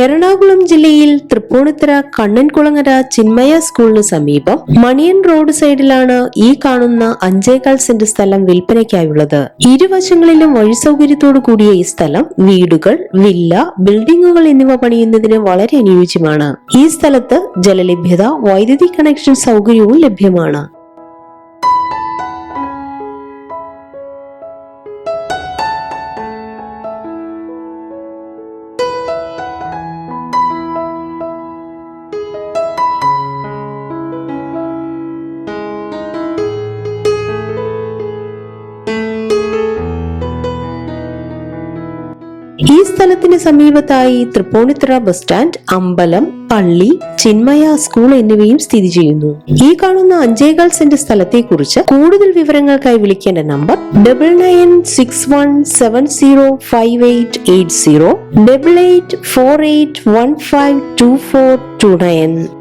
എറണാകുളം ജില്ലയിൽ തൃപ്പൂണിത്തുറ കണ്ണൻകുളങ്ങര ചിന്മയ സ്കൂളിന് സമീപം മണിയൻ റോഡ് സൈഡിലാണ് ഈ കാണുന്ന 5.25 സെന്റ് സ്ഥലം വിൽപ്പനയ്ക്കായുള്ളത്. ഇരുവശങ്ങളിലും വഴി സൗകര്യത്തോടു കൂടിയ ഈ സ്ഥലം വീടുകൾ, വില്ല, ബിൽഡിംഗുകൾ എന്നിവ പണിയുന്നതിന് വളരെ അനുയോജ്യമാണ്. ഈ സ്ഥലത്ത് ജലലഭ്യത, വൈദ്യുതി കണക്ഷൻ സൗകര്യവും ലഭ്യമാണ്. ഈ സ്ഥലത്തിന് സമീപത്തായി തൃപ്പൂണിത്തുറ ബസ് സ്റ്റാൻഡ്, അമ്പലം, പള്ളി, ചിന്മയ സ്കൂൾ എന്നിവയും സ്ഥിതി ചെയ്യുന്നു. ഈ കാണുന്ന 5.25 സെന്റ് സ്ഥലത്തെ കുറിച്ച് കൂടുതൽ വിവരങ്ങൾക്കായി വിളിക്കേണ്ട നമ്പർ 9961705880 8848152429.